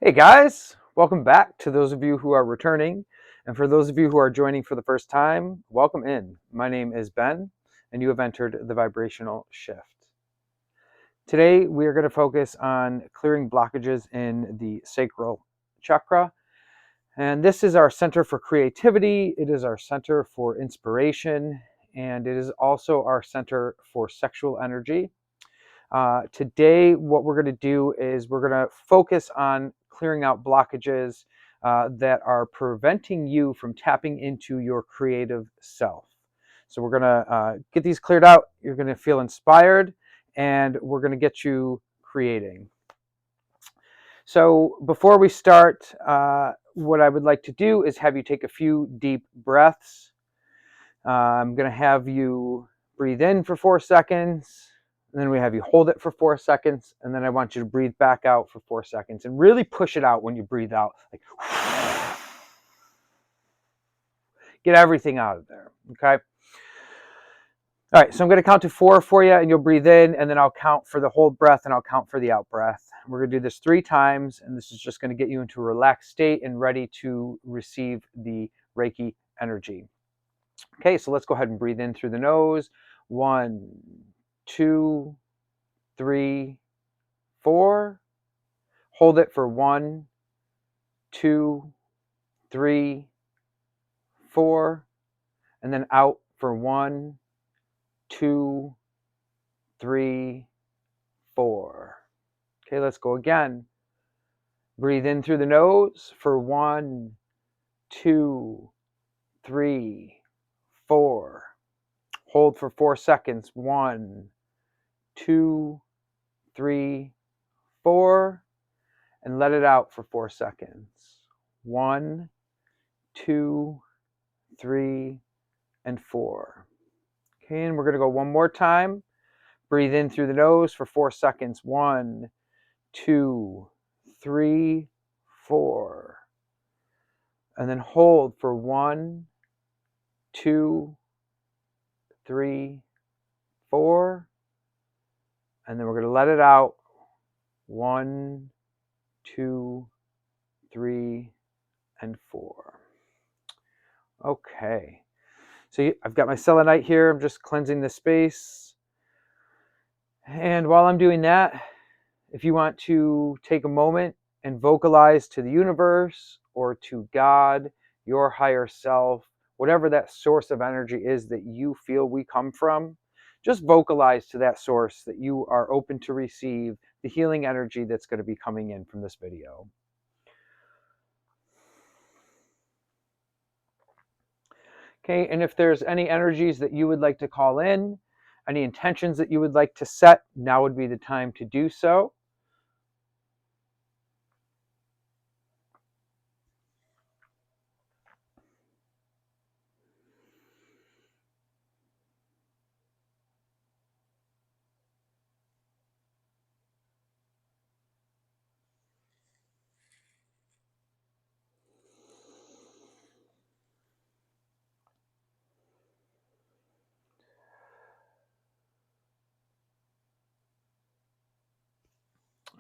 Hey guys, welcome back to those of you who are returning. And for those of you who are joining for the first time, welcome in. My name is Ben, and you have entered the vibrational shift. Today, we are going to focus on clearing blockages in the Sacral Chakra. And this is our center for creativity, it is our center for inspiration, and it is also our center for sexual energy. Today, what we're going to do is we're going to focus on clearing out blockages that are preventing you from tapping into your creative self. So we're going to get these cleared out. You're going to feel inspired, and we're going to get you creating. So before we start, what I would like to do is have you take a few deep breaths. I'm going to have you breathe in for 4 seconds. And then we have you hold it for 4 seconds. And then I want you to breathe back out for 4 seconds. And really push it out when you breathe out. Like, get everything out of there. Okay? All right, so I'm going to count to 4 for you, and you'll breathe in, and then I'll count for the hold breath, and I'll count for the out breath. We're going to do this 3 times, and this is just going to get you into a relaxed state and ready to receive the Reiki energy. Okay, so let's go ahead and breathe in through the nose. 1, 2, 3, 4. Hold it for 1, 2, 3, 4. And then out for 1, 2, 3, 4. Okay, let's go again. Breathe in through the nose for 1, 2, 3, 4. Hold for 4 seconds. 1, 2, 3, 4. And let it out for 4 seconds. 1, 2, 3, and 4. Okay, and we're going to go one more time. Breathe in through the nose for 4 seconds. 1, 2, 3, 4. And then hold for 1, 2, 3, 4. And then we're going to let it out. 1, 2, 3, and 4. Okay. So I've got my selenite here. I'm just cleansing the space. And while I'm doing that, if you want to take a moment and vocalize to the universe or to God, your higher self, whatever that source of energy is that you feel we come from, just vocalize to that source that you are open to receive the healing energy that's going to be coming in from this video. Okay, and if there's any energies that you would like to call in, any intentions that you would like to set, now would be the time to do so.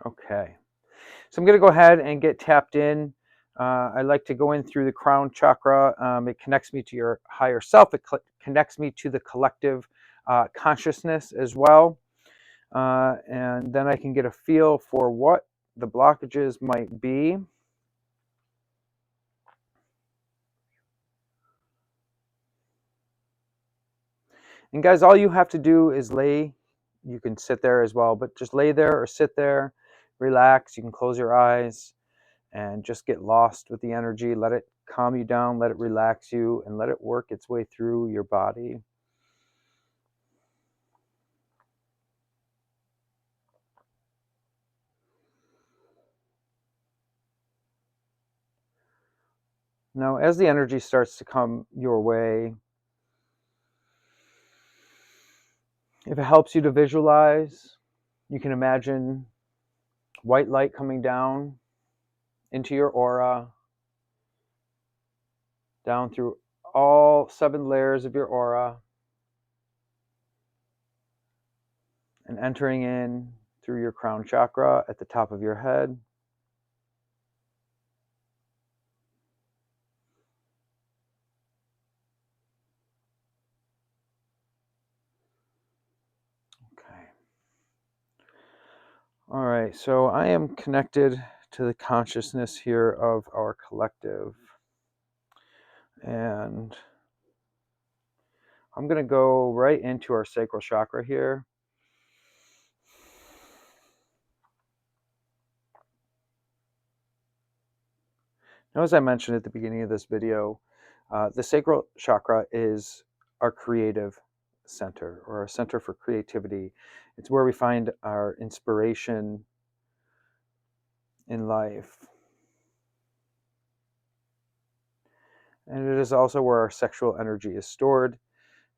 Okay, so I'm going to go ahead and get tapped in. I like to go in through the crown chakra. It connects me to your higher self. It connects me to the collective consciousness as well. And then I can get a feel for what the blockages might be. And guys, all you have to do is lay. You can sit there as well, but just lay there or sit there, relax. You can close your eyes and just get lost with the energy. Let it calm you down, let it relax you, and let it work its way through your body. Now, as the energy starts to come your way, if it helps you to visualize, you can imagine white light coming down into your aura, down through all 7 layers of your aura, and entering in through your crown chakra at the top of your head. All right, so I am connected to the consciousness here of our collective. And I'm going to go right into our sacral chakra here. Now, as I mentioned at the beginning of this video, the sacral chakra is our creative center, or a center for creativity. It's where we find our inspiration in life. And it is also where our sexual energy is stored.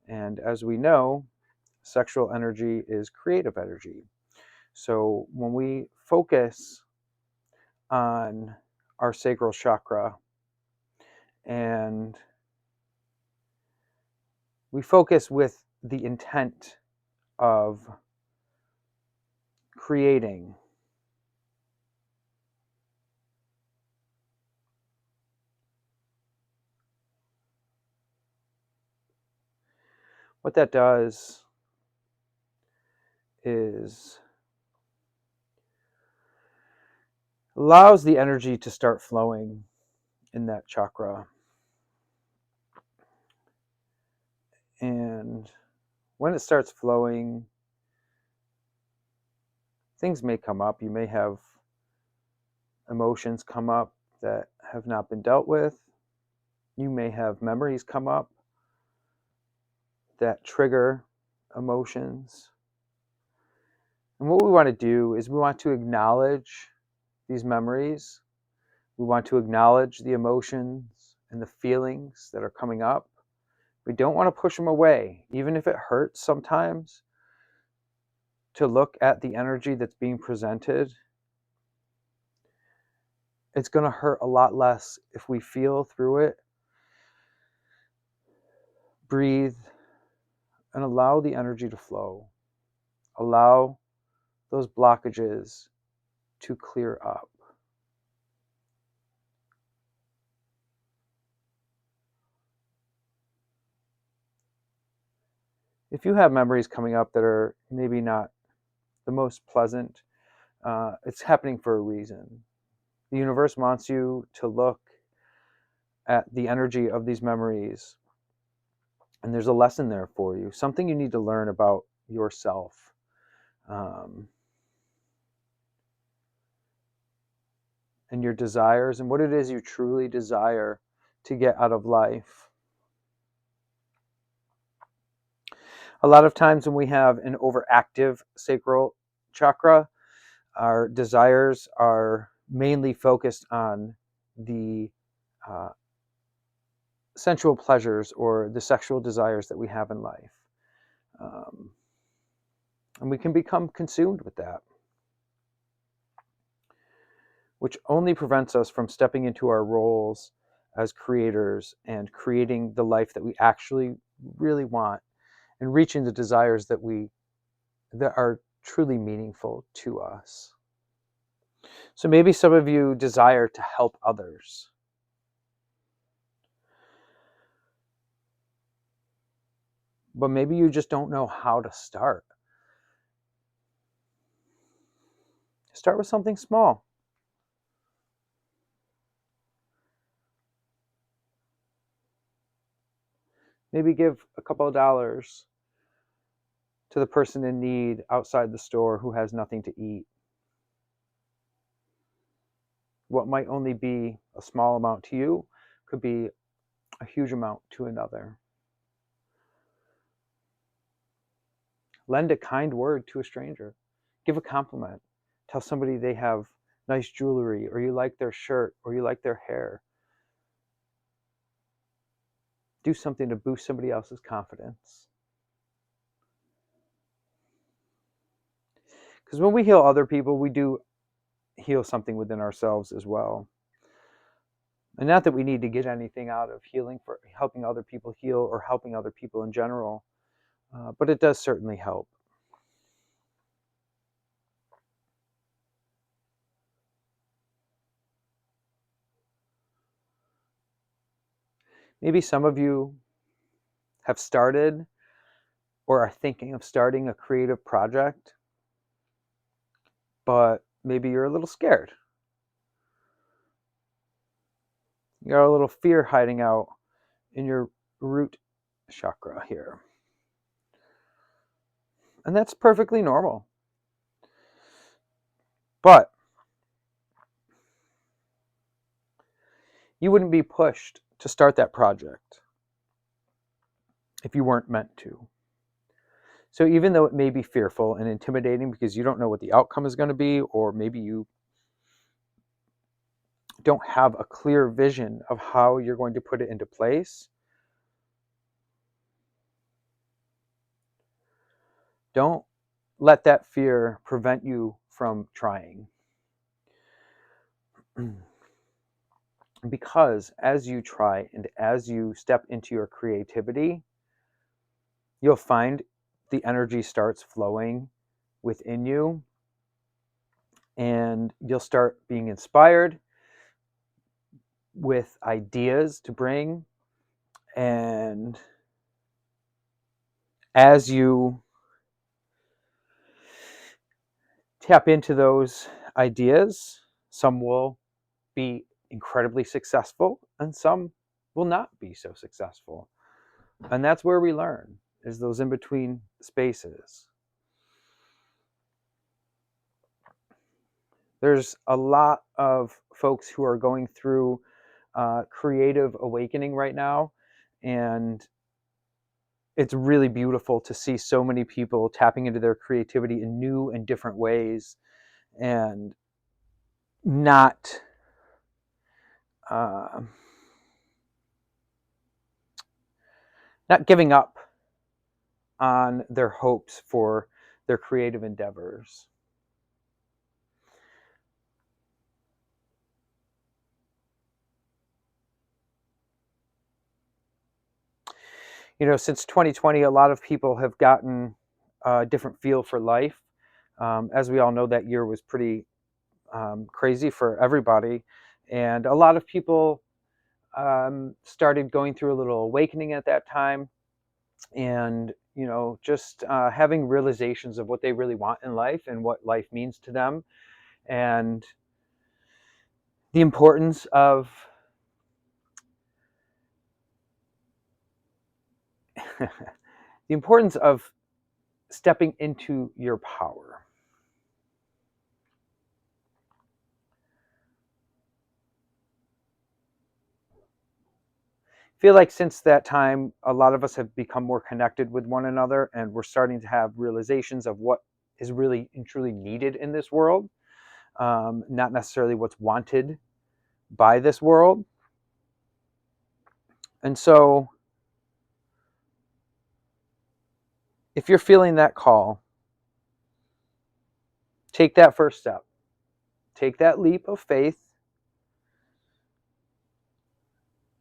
And as we know, sexual energy is creative energy. So when we focus on our sacral chakra and we focus with the intent of creating, what that does is allows the energy to start flowing in that chakra. And when it starts flowing, things may come up. You may have emotions come up that have not been dealt with. You may have memories come up that trigger emotions. And what we want to do is we want to acknowledge these memories. We want to acknowledge the emotions and the feelings that are coming up. We don't want to push them away, even if it hurts sometimes to look at the energy that's being presented. It's going to hurt a lot less if we feel through it, breathe, and allow the energy to flow. Allow those blockages to clear up. If you have memories coming up that are maybe not the most pleasant, it's happening for a reason. The universe wants you to look at the energy of these memories, and there's a lesson there for you, something you need to learn about yourself. And your desires and what it is you truly desire to get out of life. A lot of times when we have an overactive sacral chakra, our desires are mainly focused on the sensual pleasures or the sexual desires that we have in life. And we can become consumed with that, which only prevents us from stepping into our roles as creators and creating the life that we actually really want and reaching the desires that are truly meaningful to us. So maybe some of you desire to help others. But maybe you just don't know how to start. Start with something small. Maybe give a couple of dollars to the person in need outside the store who has nothing to eat. What might only be a small amount to you could be a huge amount to another. Lend a kind word to a stranger. Give a compliment. Tell somebody they have nice jewelry, or you like their shirt, or you like their hair. Do something to boost somebody else's confidence. Because when we heal other people, we do heal something within ourselves as well. And not that we need to get anything out of healing for helping other people heal or helping other people in general, but it does certainly help. Maybe some of you have started or are thinking of starting a creative project, but maybe you're a little scared. You got a little fear hiding out in your root chakra here. And that's perfectly normal. But you wouldn't be pushed to start that project if you weren't meant to. So even though it may be fearful and intimidating because you don't know what the outcome is going to be, or maybe you don't have a clear vision of how you're going to put it into place, don't let that fear prevent you from trying. Because as you try and as you step into your creativity, you'll find the energy starts flowing within you, and you'll start being inspired with ideas to bring. And as you tap into those ideas, some will be incredibly successful and some will not be so successful. And that's where we learn, is those in between spaces. There's a lot of folks who are going through creative awakening right now, and it's really beautiful to see so many people tapping into their creativity in new and different ways, and not not giving up on their hopes for their creative endeavors. You know, since 2020, a lot of people have gotten a different feel for life. As we all know, that year was pretty crazy for everybody. And a lot of people started going through a little awakening at that time, and, you know, just having realizations of what they really want in life and what life means to them, and the importance of the importance of stepping into your power. I feel like since that time, a lot of us have become more connected with one another, and we're starting to have realizations of what is really and truly needed in this world, not necessarily what's wanted by this world. And so, if you're feeling that call, take that first step. Take that leap of faith.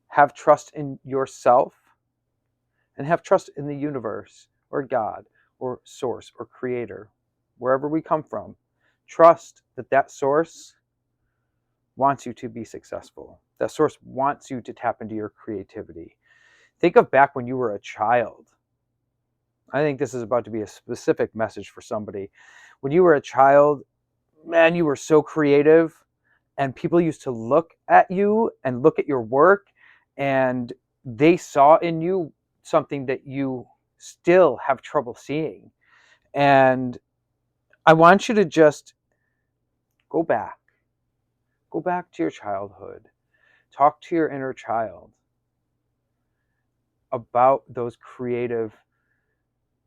Have trust in yourself, and have trust in the universe or God or source or creator, wherever we come from. Trust that that source wants you to be successful. That source wants you to tap into your creativity. Think of back when you were a child. I think this is about to be a specific message for somebody. When you were a child, man, you were so creative, and people used to look at you and look at your work, and they saw in you something that you still have trouble seeing. And I want you to just go back to your childhood, talk to your inner child about those creative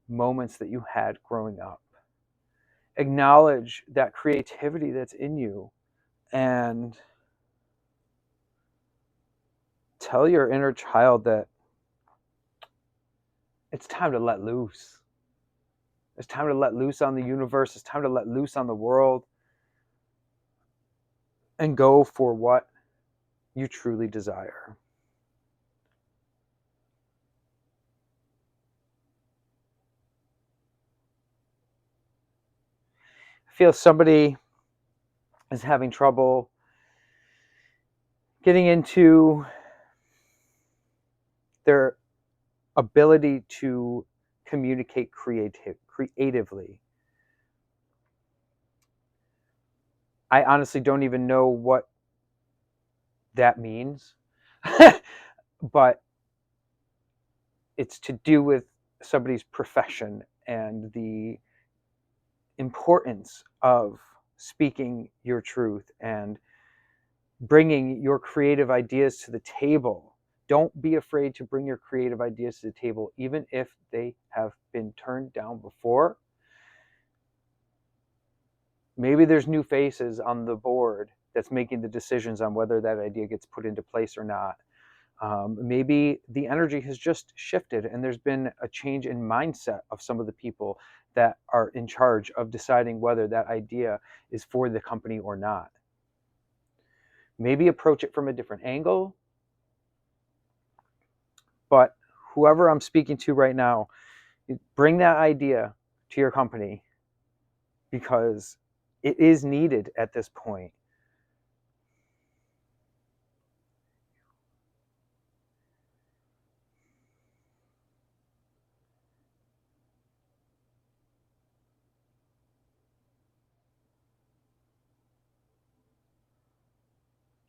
moments that you had growing up. Acknowledge that creativity that's in you, and tell your inner child that it's time to let loose. It's time to let loose on the universe. It's time to let loose on the world and go for what you truly desire. I feel somebody is having trouble getting into their ability to communicate creatively. I honestly don't even know what that means, but it's to do with somebody's profession and the importance of speaking your truth and bringing your creative ideas to the table. Don't be afraid to bring your creative ideas to the table, even if they have been turned down before. Maybe there's new faces on the board that's making the decisions on whether that idea gets put into place or not. Maybe the energy has just shifted and there's been a change in mindset of some of the people that are in charge of deciding whether that idea is for the company or not. Maybe approach it from a different angle. But whoever I'm speaking to right now, bring that idea to your company because it is needed at this point.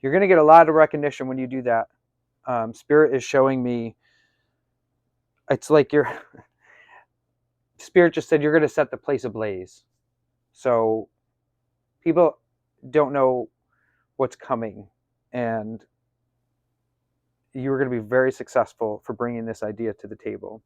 You're going to get a lot of recognition when you do that. Spirit is showing me, it's like your Spirit just said you're going to set the place ablaze. So people don't know what's coming, and you're going to be very successful for bringing this idea to the table.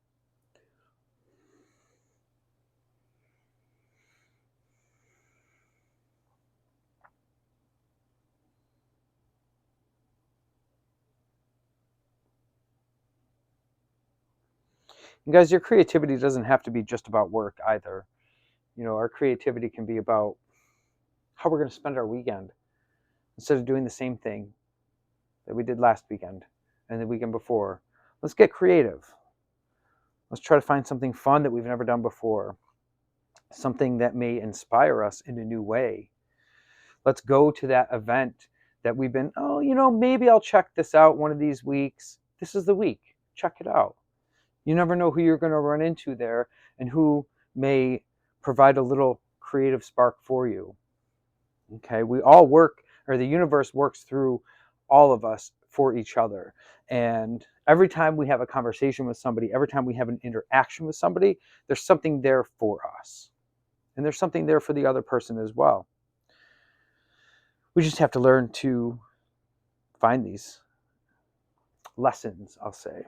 And guys, your creativity doesn't have to be just about work either. Our creativity can be about how we're going to spend our weekend instead of doing the same thing that we did last weekend and the weekend before. Let's get creative. Let's try to find something fun that we've never done before, something that may inspire us in a new way. Let's go to that event that we've been, maybe I'll check this out one of these weeks. This is the week. Check it out. You never know who you're going to run into there and who may provide a little creative spark for you. Okay, we all work, or the universe works through all of us for each other. And every time we have a conversation with somebody, every time we have an interaction with somebody, there's something there for us. And there's something there for the other person as well. We just have to learn to find these lessons, I'll say.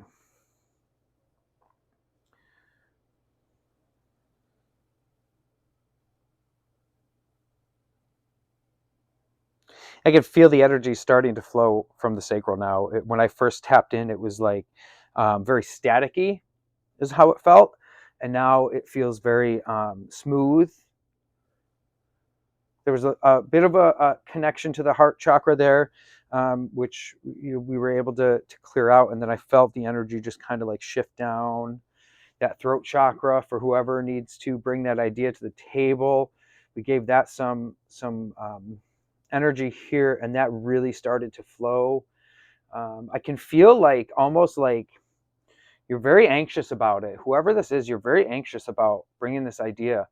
I can feel the energy starting to flow from the sacral now. When I first tapped in, it was like very staticky is how it felt. And now it feels very smooth. There was a bit of a connection to the heart chakra there, which we were able to clear out. And then I felt the energy just kind of like shift down. That throat chakra, for whoever needs to bring that idea to the table, we gave that some energy here, and that really started to flow. I can feel like almost like you're very anxious about it. Whoever this is, you're very anxious about bringing this idea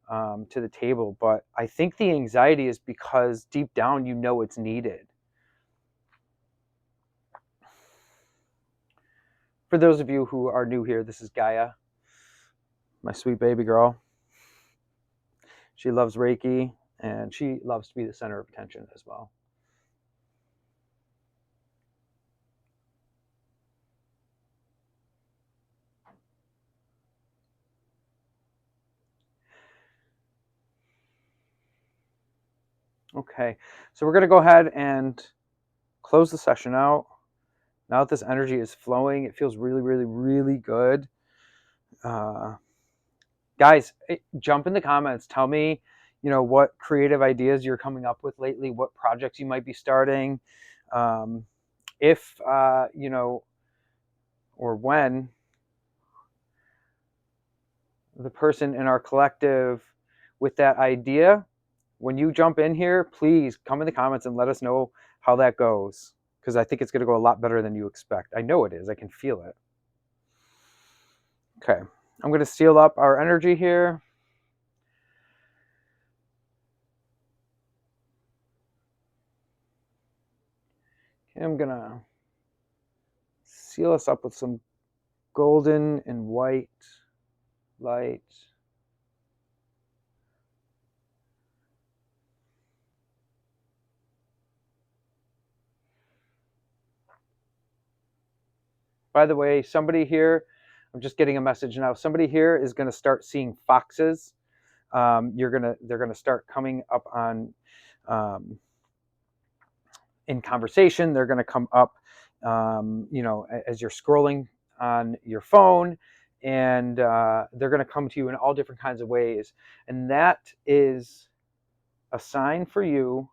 to the table. But I think the anxiety is because deep down you know it's needed. For those of you who are new here, this is Gaia, my sweet baby girl. She loves Reiki, and she loves to be the center of attention as well. Okay, so we're going to go ahead and close the session out. Now that this energy is flowing, it feels really, really, really good. Guys, jump in the comments. Tell me, what creative ideas you're coming up with lately, what projects you might be starting. If, or when the person in our collective with that idea, when you jump in here, please come in the comments and let us know how that goes. Because I think it's going to go a lot better than you expect. I know it is. I can feel it. Okay. I'm going to seal up our energy here. I'm going to seal us up with some golden and white light. By the way, somebody here, I'm just getting a message now. Somebody here is going to start seeing foxes. They're gonna start coming up on in conversation. They're gonna come up, as you're scrolling on your phone, and they're gonna come to you in all different kinds of ways. And that is a sign for you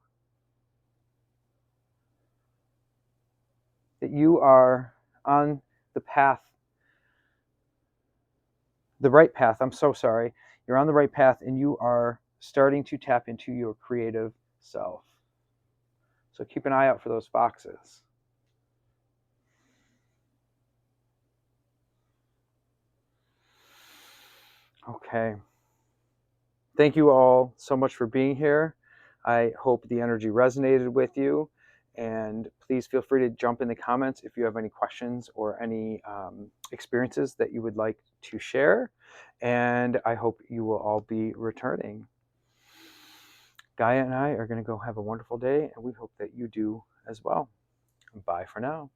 that you are on the path, the right path. I'm so sorry. You're on the right path, and you are starting to tap into your creative self. So keep an eye out for those foxes. Okay. Thank you all so much for being here. I hope the energy resonated with you. And please feel free to jump in the comments if you have any questions or any experiences that you would like to share. And I hope you will all be returning. Gaia and I are going to go have a wonderful day, and we hope that you do as well. Bye for now.